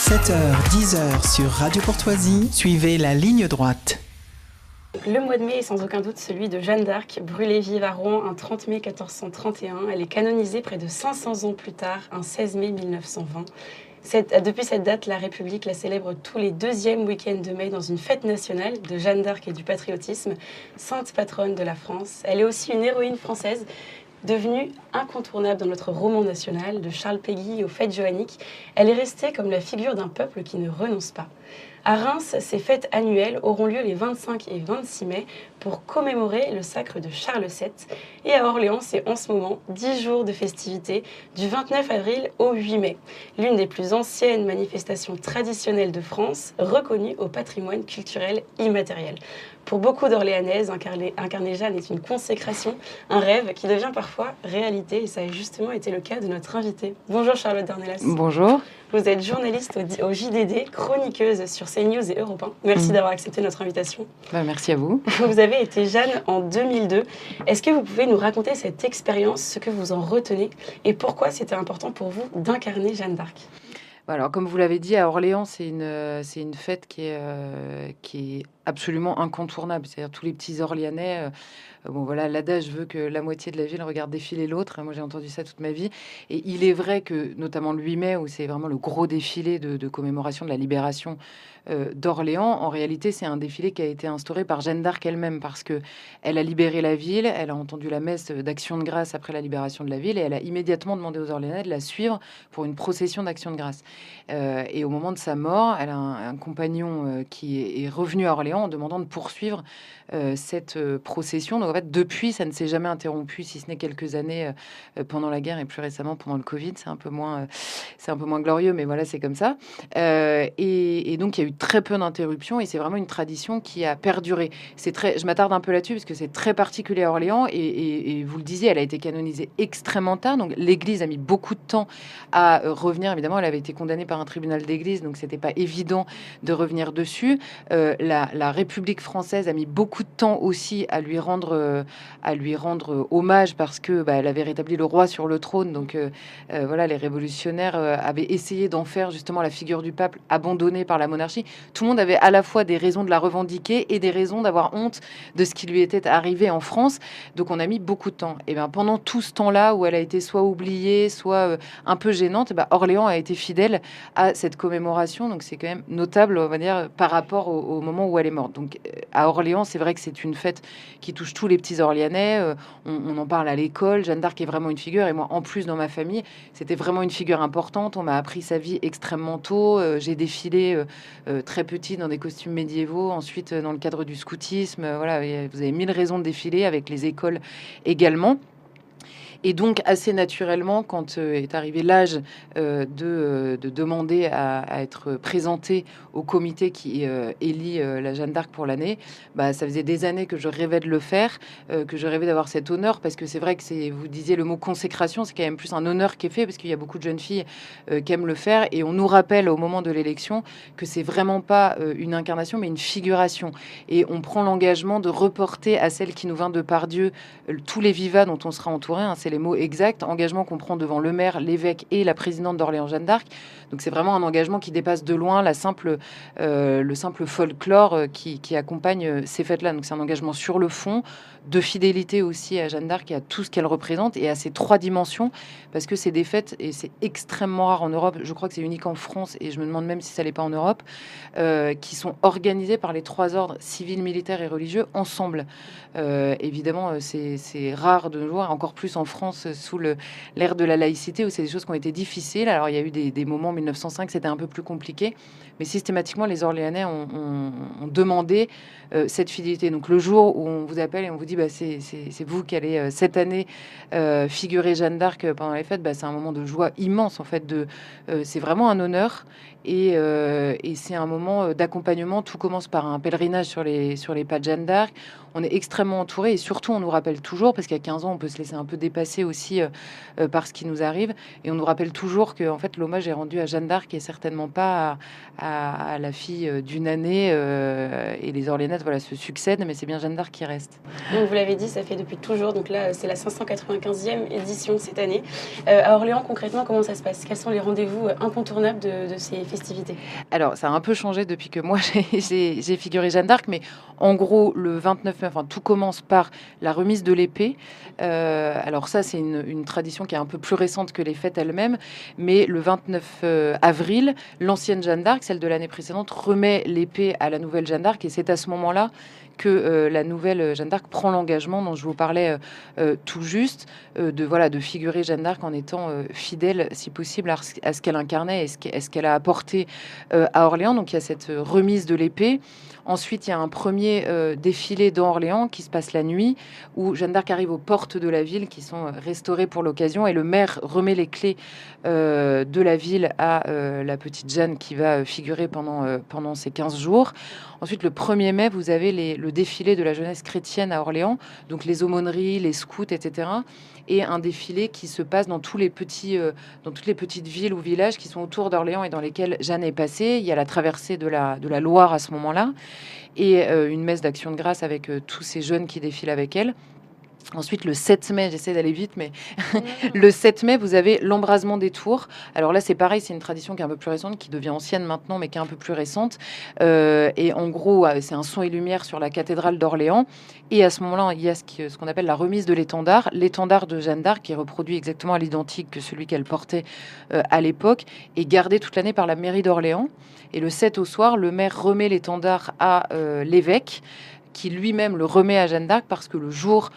7h, 10h sur Radio Courtoisie, suivez la ligne droite. Le mois de mai est sans aucun doute celui de Jeanne d'Arc, brûlée vive à Rouen un 30 mai 1431. Elle est canonisée près de 500 ans plus tard, un 16 mai 1920. Depuis cette date, la République la célèbre tous les deuxièmes week-ends de mai dans une fête nationale de Jeanne d'Arc et du patriotisme, sainte patronne de la France. Elle est aussi une héroïne française, devenue incontournable dans notre roman national, de Charles Péguy aux Fêtes johanniques. Elle est restée comme la figure d'un peuple qui ne renonce pas. À Reims, ces fêtes annuelles auront lieu les 25 et 26 mai pour commémorer le sacre de Charles VII. Et à Orléans, c'est en ce moment 10 jours de festivités du 29 avril au 8 mai. L'une des plus anciennes manifestations traditionnelles de France, reconnue au patrimoine culturel immatériel. Pour beaucoup d'Orléanaises, incarner Jeanne est une consécration, un rêve qui devient parfois réalité. Et ça a justement été le cas de notre invitée. Bonjour Charlotte Dornelas. Bonjour. Vous êtes journaliste au JDD, chroniqueuse sur CNews et Europe 1. Merci d'avoir accepté notre invitation. Merci à vous. Vous avez été Jeanne en 2002. Est-ce que vous pouvez nous raconter cette expérience, ce que vous en retenez et pourquoi c'était important pour vous d'incarner Jeanne d'Arc ? Alors, comme vous l'avez dit, à Orléans, c'est une fête qui est absolument incontournable. C'est-à-dire tous les petits Orléanais, l'adage veut que la moitié de la ville regarde défiler l'autre. Moi, j'ai entendu ça toute ma vie. Et il est vrai que, notamment le 8 mai, où c'est vraiment le gros défilé de commémoration de la libération d'Orléans, en réalité, c'est un défilé qui a été instauré par Jeanne d'Arc elle-même, parce que elle a libéré la ville, elle a entendu la messe d'action de grâce après la libération de la ville, et elle a immédiatement demandé aux Orléanais de la suivre pour une procession d'action de grâce. Et au moment de sa mort, elle a un compagnon qui est revenu à Orléans en demandant de poursuivre cette procession. Donc en fait, depuis, ça ne s'est jamais interrompu, si ce n'est quelques années pendant la guerre et plus récemment pendant le Covid. C'est un peu moins glorieux, mais voilà, c'est comme ça. Et donc, il y a eu très peu d'interruptions et c'est vraiment une tradition qui a perduré. Je m'attarde un peu là-dessus parce que c'est très particulier à Orléans et vous le disiez, elle a été canonisée extrêmement tard. Donc, l'Église a mis beaucoup de temps à revenir. Évidemment, elle avait été condamnée par un tribunal d'église, donc c'était pas évident de revenir dessus. La République française a mis beaucoup de temps aussi à lui rendre hommage parce que elle avait rétabli le roi sur le trône. Donc les révolutionnaires avaient essayé d'en faire justement la figure du pape abandonné par la monarchie. Tout le monde avait à la fois des raisons de la revendiquer et des raisons d'avoir honte de ce qui lui était arrivé en France. Donc on a mis beaucoup de temps. Et bien pendant tout ce temps-là où elle a été soit oubliée, soit un peu gênante, Orléans a été fidèle à cette commémoration. Donc c'est quand même notable, on va dire, par rapport au moment où elle est morte. Donc à Orléans, c'est vrai que c'est une fête qui touche tous les petits Orléanais. On en parle à l'école. Jeanne d'Arc est vraiment une figure. Et moi, en plus, dans ma famille, c'était vraiment une figure importante. On m'a appris sa vie extrêmement tôt. J'ai défilé très petit dans des costumes médiévaux. Ensuite, dans le cadre du scoutisme. Vous avez 1000 raisons de défiler avec les écoles également. Et donc, assez naturellement, quand est arrivé l'âge de demander à être présenté au comité qui élit la Jeanne d'Arc pour l'année, ça faisait des années que je rêvais de le faire, que je rêvais d'avoir cet honneur, parce que c'est vrai que vous disiez le mot consécration, c'est quand même plus un honneur qui est fait, parce qu'il y a beaucoup de jeunes filles qui aiment le faire, et on nous rappelle au moment de l'élection que c'est vraiment pas une incarnation, mais une figuration. Et on prend l'engagement de reporter à celle qui nous vient de par Dieu tous les vivats dont on sera entouré, c'est les mots exacts, engagement qu'on prend devant le maire, l'évêque et la présidente d'Orléans Jeanne d'Arc. Donc c'est vraiment un engagement qui dépasse de loin le simple folklore qui accompagne ces fêtes-là. Donc c'est un engagement sur le fond, de fidélité aussi à Jeanne d'Arc et à tout ce qu'elle représente et à ces 3 dimensions, parce que c'est des fêtes, et c'est extrêmement rare en Europe, je crois que c'est unique en France, et je me demande même si ça l'est pas en Europe, qui sont organisées par les 3 ordres civils, militaires et religieux ensemble. Évidemment, c'est rare de nos jours, encore plus en France sous l'ère de la laïcité, où c'est des choses qui ont été difficiles. Alors il y a eu des moments en 1905, c'était un peu plus compliqué, mais systématiquement les Orléanais ont demandé cette fidélité. Donc le jour où on vous appelle et on vous dit c'est vous qui allez cette année figurer Jeanne d'Arc pendant les fêtes, c'est un moment de joie immense en fait. C'est vraiment un honneur. Et c'est un moment d'accompagnement. Tout commence par un pèlerinage sur les pas de Jeanne d'Arc. On est extrêmement entouré et surtout on nous rappelle toujours, parce qu'à 15 ans on peut se laisser un peu dépasser dépassés aussi par ce qui nous arrive. Et on nous rappelle toujours que en fait, l'hommage est rendu à Jeanne d'Arc et certainement pas à la fille d'une année. Et les Orléanaises se succèdent, mais c'est bien Jeanne d'Arc qui reste. Donc, vous l'avez dit, ça fait depuis toujours. Donc là, c'est la 595e édition cette année. À Orléans, concrètement, comment ça se passe? Quels sont les rendez-vous incontournables de ces festivités? Alors, ça a un peu changé depuis que moi j'ai figuré Jeanne d'Arc, mais en gros, le 29 mai, tout commence par la remise de l'épée. Alors ça, c'est une tradition qui est un peu plus récente que les fêtes elles-mêmes, mais le 29 avril, l'ancienne Jeanne d'Arc, celle de l'année précédente, remet l'épée à la nouvelle Jeanne d'Arc, et c'est à ce moment-là que la nouvelle Jeanne d'Arc prend l'engagement dont je vous parlais tout juste, de figurer Jeanne d'Arc en étant fidèle, si possible, à ce qu'elle incarnait et ce qu'elle a apporté à Orléans. Donc il y a cette remise de l'épée. Ensuite, il y a un premier défilé dans Orléans qui se passe la nuit, où Jeanne d'Arc arrive aux portes de la ville qui sont restaurées pour l'occasion, et le maire remet les clés de la ville à la petite Jeanne qui va figurer pendant ces 15 jours. Ensuite, le 1er mai, vous avez le défilé de la jeunesse chrétienne à Orléans, donc les aumôneries, les scouts, etc. Et un défilé qui se passe dans toutes les petites villes ou villages qui sont autour d'Orléans et dans lesquels Jeanne est passée. Il y a la traversée de la Loire à ce moment-là, et une messe d'action de grâce avec tous ces jeunes qui défilent avec elle. Ensuite, le 7 mai, j'essaie d'aller vite, mais le 7 mai, vous avez l'embrasement des tours. Alors là, c'est pareil, c'est une tradition qui est un peu plus récente, qui devient ancienne maintenant, mais qui est un peu plus récente. Et en gros, c'est un son et lumière sur la cathédrale d'Orléans. Et à ce moment-là, il y a ce qu'on appelle la remise de l'étendard. L'étendard de Jeanne d'Arc, qui est reproduit exactement à l'identique que celui qu'elle portait à l'époque, est gardé toute l'année par la mairie d'Orléans. Et le 7 au soir, le maire remet l'étendard à l'évêque, qui lui-même le remet à Jeanne d'Arc, parce que le jour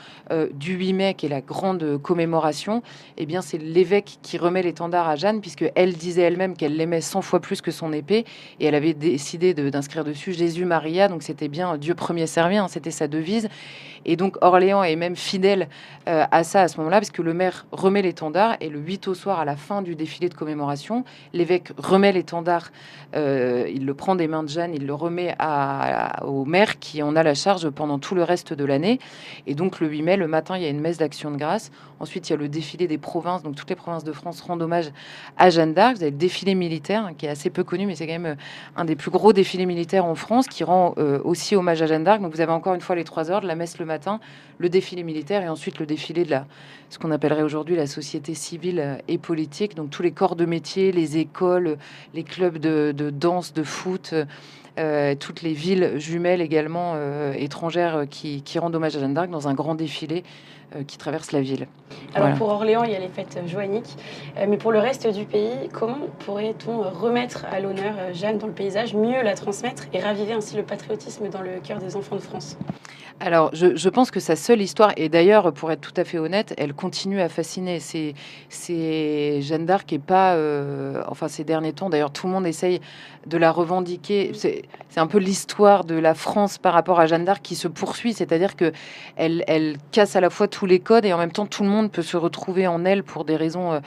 du 8 mai, qui est la grande commémoration, eh bien, c'est l'évêque qui remet l'étendard à Jeanne, puisque elle disait elle-même qu'elle l'aimait 100 fois plus que son épée, et elle avait décidé d'inscrire dessus Jésus Maria, donc c'était bien Dieu premier servi, c'était sa devise. Et donc Orléans est même fidèle à ça à ce moment-là, parce que le maire remet l'étendard, et le 8 au soir, à la fin du défilé de commémoration, l'évêque remet l'étendard, il le prend des mains de Jeanne, il le remet au maire qui en a la charge pendant tout le reste de l'année. Et donc le 8 mai, le matin, il y a une messe d'action de grâce. Ensuite, il y a le défilé des provinces, donc toutes les provinces de France rendent hommage à Jeanne d'Arc. Vous avez le défilé militaire, qui est assez peu connu, mais c'est quand même un des plus gros défilés militaires en France, qui rend aussi hommage à Jeanne d'Arc. Donc vous avez encore une fois les 3 heures, de la messe le matin, le défilé militaire, et ensuite le défilé de ce qu'on appellerait aujourd'hui la société civile et politique, donc tous les corps de métier, les écoles, les clubs de danse, de foot, toutes les villes jumelles également étrangères qui rendent hommage à Jeanne d'Arc dans un grand défilé qui traverse la ville. Alors Voilà. pour Orléans, il y a les fêtes joanniques, mais pour le reste du pays, comment pourrait-on remettre à l'honneur Jeanne dans le paysage, mieux la transmettre et raviver ainsi le patriotisme dans le cœur des enfants de France? Alors, je pense que sa seule histoire, et d'ailleurs, pour être tout à fait honnête, elle continue à fasciner. C'est Jeanne d'Arc et pas, ces derniers temps, d'ailleurs, tout le monde essaye de la revendiquer. C'est un peu l'histoire de la France par rapport à Jeanne d'Arc qui se poursuit, c'est-à-dire que elle casse à la fois tous les codes et en même temps, tout le monde peut se retrouver en elle pour des raisons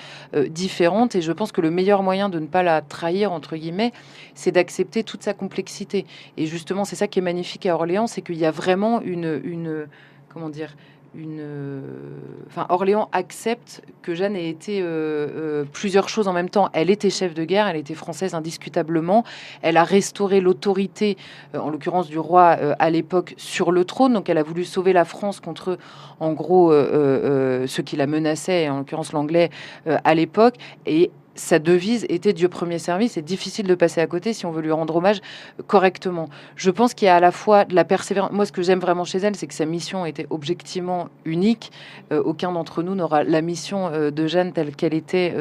différentes. Et je pense que le meilleur moyen de ne pas la trahir, entre guillemets, c'est d'accepter toute sa complexité. Et justement, c'est ça qui est magnifique à Orléans, c'est qu'il y a vraiment Orléans accepte que Jeanne ait été plusieurs choses en même temps. Elle était chef de guerre, elle était française indiscutablement. Elle a restauré l'autorité, en l'occurrence du roi à l'époque, sur le trône. Donc elle a voulu sauver la France contre, en gros, ceux qui la menaçaient, en l'occurrence l'anglais à l'époque. Et sa devise était Dieu premier servi. C'est difficile de passer à côté si on veut lui rendre hommage correctement. Je pense qu'il y a à la fois de la persévérance. Moi, ce que j'aime vraiment chez elle, c'est que sa mission était objectivement unique. Aucun d'entre nous n'aura la mission de Jeanne telle qu'elle était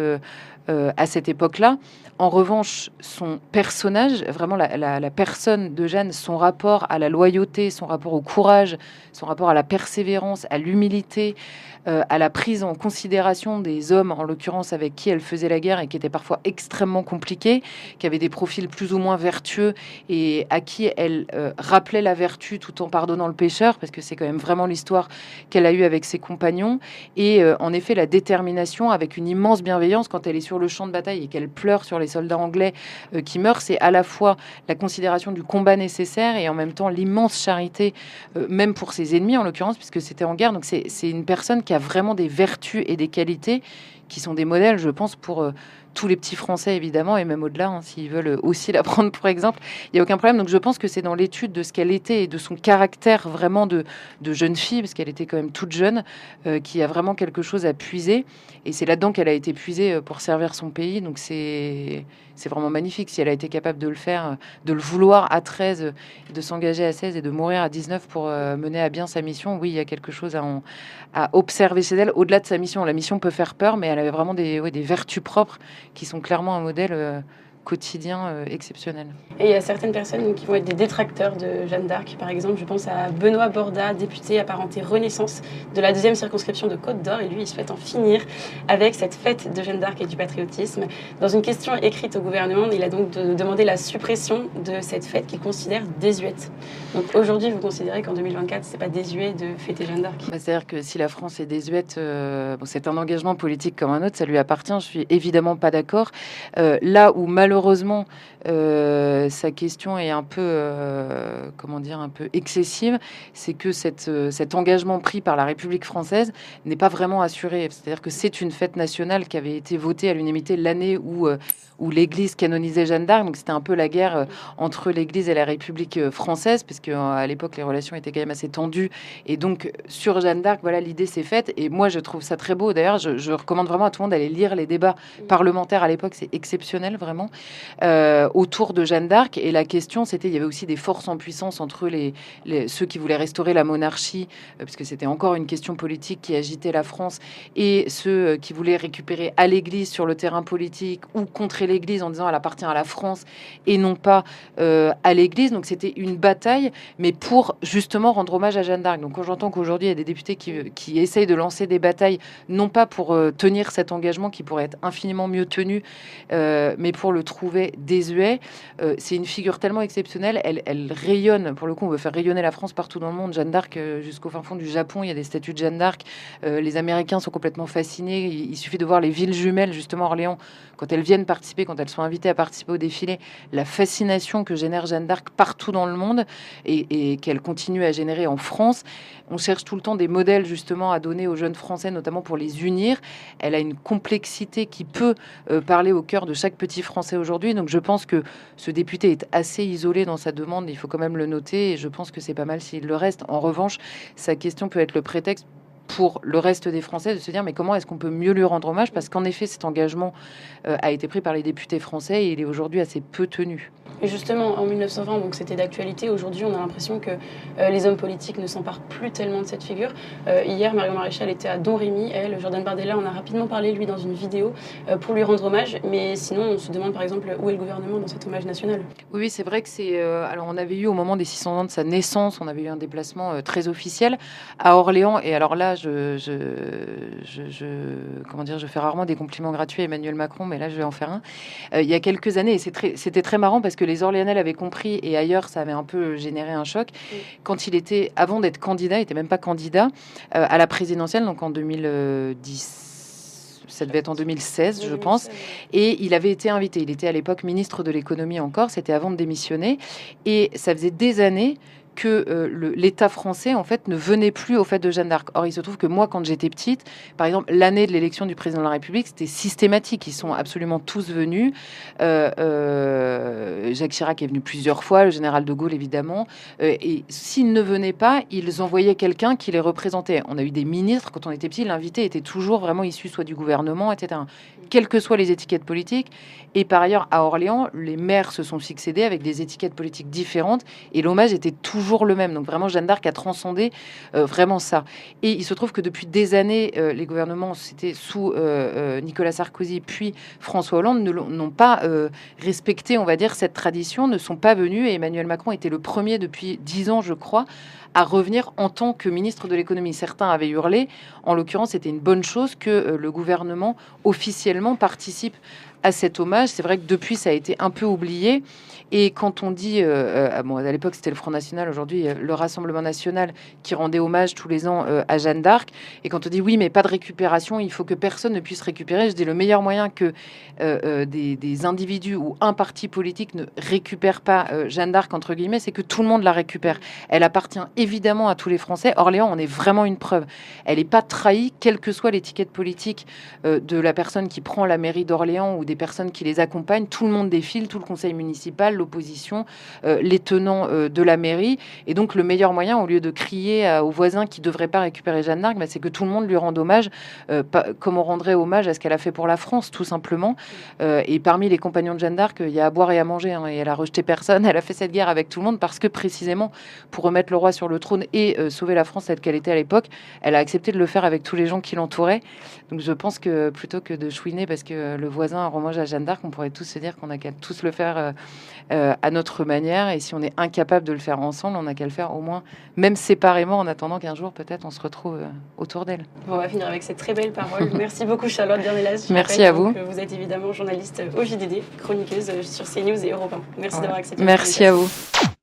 à cette époque-là. En revanche, son personnage, vraiment la personne de Jeanne, son rapport à la loyauté, son rapport au courage, son rapport à la persévérance, à l'humilité, à la prise en considération des hommes, en l'occurrence avec qui elle faisait la guerre et qui étaient parfois extrêmement compliqués, qui avaient des profils plus ou moins vertueux et à qui elle rappelait la vertu tout en pardonnant le pécheur, parce que c'est quand même vraiment l'histoire qu'elle a eue avec ses compagnons. Et en effet, la détermination avec une immense bienveillance quand elle est sur sur le champ de bataille et qu'elle pleure sur les soldats anglais qui meurent, c'est à la fois la considération du combat nécessaire et en même temps l'immense charité, même pour ses ennemis en l'occurrence, puisque c'était en guerre. Donc c'est une personne qui a vraiment des vertus et des qualités qui sont des modèles, je pense, pour tous les petits Français, évidemment, et même au-delà, hein, s'ils veulent aussi la prendre pour exemple, il n'y a aucun problème. Donc je pense que c'est dans l'étude de ce qu'elle était et de son caractère vraiment de jeune fille, parce qu'elle était quand même toute jeune, qu'il y a vraiment quelque chose à puiser. Et c'est là-dedans qu'elle a été puisée pour servir son pays. Donc c'est vraiment magnifique. Si elle a été capable de le faire, de le vouloir à 13, de s'engager à 16 et de mourir à 19 pour mener à bien sa mission, oui, il y a quelque chose à observer chez elle, au-delà de sa mission. La mission peut faire peur, mais elle avait vraiment des vertus propres qui sont clairement un modèle quotidien exceptionnel. Et il y a certaines personnes qui vont être des détracteurs de Jeanne d'Arc. Par exemple, je pense à Benoît Borda, député apparenté Renaissance de la 2e circonscription de Côte d'Or. Et lui, il souhaite en finir avec cette fête de Jeanne d'Arc et du patriotisme. Dans une question écrite au gouvernement, il a donc demandé la suppression de cette fête qu'il considère désuète. Donc aujourd'hui, vous considérez qu'en 2024, c'est pas désuet de fêter Jeanne d'Arc? C'est-à-dire que si la France est désuète, c'est un engagement politique comme un autre, ça lui appartient. Je suis évidemment pas d'accord. Là où malheureusement sa question est un peu, un peu excessive, c'est que cet engagement pris par la République française n'est pas vraiment assuré. C'est-à-dire que c'est une fête nationale qui avait été votée à l'unanimité l'année où l'Église canonisait Jeanne d'Arc. Donc c'était un peu la guerre entre l'Église et la République française, parce qu'à l'époque les relations étaient quand même assez tendues. Et donc sur Jeanne d'Arc, voilà, l'idée s'est faite. Et moi je trouve ça très beau. D'ailleurs, je recommande vraiment à tout le monde d'aller lire les débats parlementaires à l'époque. C'est exceptionnel vraiment. Autour de Jeanne d'Arc, et la question c'était, il y avait aussi des forces en puissance entre ceux qui voulaient restaurer la monarchie, parce que c'était encore une question politique qui agitait la France, et ceux qui voulaient récupérer à l'Église sur le terrain politique ou contrer l'Église en disant elle appartient à la France et non pas à l'Église. Donc c'était une bataille, mais pour justement rendre hommage à Jeanne d'Arc. Donc quand j'entends qu'aujourd'hui il y a des députés qui essayent de lancer des batailles, non pas pour tenir cet engagement qui pourrait être infiniment mieux tenu, mais pour le trouver désuet, c'est une figure tellement exceptionnelle, elle rayonne, pour le coup on veut faire rayonner la France partout dans le monde. Jeanne d'Arc, jusqu'au fin fond du Japon, il y a des statues de Jeanne d'Arc, les Américains sont complètement fascinés, il suffit de voir les villes jumelles, justement Orléans, quand elles viennent participer, quand elles sont invitées à participer au défilé, la fascination que génère Jeanne d'Arc partout dans le monde et qu'elle continue à générer en France. On cherche tout le temps des modèles justement à donner aux jeunes Français, notamment pour les unir. Elle a une complexité qui peut parler au cœur de chaque petit Français aujourd'hui. Donc je pense que ce député est assez isolé dans sa demande, il faut quand même le noter, et je pense que c'est pas mal s'il le reste. En revanche, sa question peut être le prétexte pour le reste des Français de se dire mais comment est-ce qu'on peut mieux lui rendre hommage, parce qu'en effet cet engagement a été pris par les députés français et il est aujourd'hui assez peu tenu. Et justement, en 1920, donc c'était d'actualité. Aujourd'hui, on a l'impression que les hommes politiques ne s'emparent plus tellement de cette figure. Hier, Marion Maréchal était à Domrémy. Elle, Jordan Bardella, en a rapidement parlé, lui, dans une vidéo, pour lui rendre hommage. Mais sinon, on se demande, par exemple, où est le gouvernement dans cet hommage national? Oui, c'est vrai que c'est... alors, on avait eu, au moment des 600 ans de sa naissance, on avait eu un déplacement très officiel à Orléans. Et alors là, je fais rarement des compliments gratuits à Emmanuel Macron, mais là, je vais en faire un. Il y a quelques années, et c'était très marrant parce que les Orléanais l'avaient compris, et ailleurs ça avait un peu généré un choc. Quand il était, avant d'être candidat, il était même pas candidat à la présidentielle, donc en 2010, ça devait être en 2016, je pense, et il avait été invité. Il était à l'époque ministre de l'économie encore, c'était avant de démissionner, et ça faisait des années que l'État français, en fait, ne venait plus au fait de Jeanne d'Arc. Or, il se trouve que moi, quand j'étais petite, par exemple, l'année de l'élection du président de la République, c'était systématique. Ils sont absolument tous venus. Jacques Chirac est venu plusieurs fois, le général de Gaulle, évidemment. Et s'ils ne venaient pas, ils envoyaient quelqu'un qui les représentait. On a eu des ministres, quand on était petit, l'invité était toujours vraiment issu soit du gouvernement, etc. Quelles que soient les étiquettes politiques. Et par ailleurs, à Orléans, les maires se sont succédés avec des étiquettes politiques différentes. Et l'hommage était toujours le même. Donc vraiment, Jeanne d'Arc a transcendé vraiment ça. Et il se trouve que depuis des années, les gouvernements, c'était sous Nicolas Sarkozy, puis François Hollande, n'ont pas respecté, on va dire, cette tradition, ne sont pas venus. Et Emmanuel Macron était le premier depuis 10 ans, je crois, à revenir en tant que ministre de l'économie. Certains avaient hurlé. En l'occurrence, c'était une bonne chose que le gouvernement officiellement participe à cet hommage. C'est vrai que depuis, ça a été un peu oublié. Et quand on dit, à l'époque c'était le Front National, aujourd'hui le Rassemblement national qui rendait hommage tous les ans à Jeanne d'Arc. Et quand on dit oui, mais pas de récupération, il faut que personne ne puisse récupérer, je dis le meilleur moyen que des individus ou un parti politique ne récupère pas Jeanne d'Arc, entre guillemets, c'est que tout le monde la récupère. Elle appartient évidemment à tous les Français. Orléans en est vraiment une preuve. Elle n'est pas trahie, quelle que soit l'étiquette politique de la personne qui prend la mairie d'Orléans ou des personnes qui les accompagnent. Tout le monde défile, tout le conseil municipal, l'opposition, les tenants de la mairie. Et donc, le meilleur moyen, au lieu de crier aux voisins qui ne devraient pas récupérer Jeanne d'Arc, c'est que tout le monde lui rende hommage, comme on rendrait hommage à ce qu'elle a fait pour la France, tout simplement. Et parmi les compagnons de Jeanne d'Arc, il y a à boire et à manger. Et elle a rejeté personne. Elle a fait cette guerre avec tout le monde parce que, précisément, pour remettre le roi sur le trône et sauver la France telle qu'elle était à l'époque, elle a accepté de le faire avec tous les gens qui l'entouraient. Donc, je pense que plutôt que de chouiner parce que le voisin rend hommage à Jeanne d'Arc, on pourrait tous se dire qu'on a qu'à tous le faire à notre manière. Et si on est incapable de le faire ensemble, on a qu'à le faire au moins, même séparément, en attendant qu'un jour, peut-être, on se retrouve autour d'elle. Bon, on va finir avec cette très belle parole. Merci beaucoup, Charlotte Dornelas. Merci à vous. Vous êtes évidemment journaliste au JDD, chroniqueuse sur CNews et Europe 1. Merci d'avoir accepté. Merci à vous.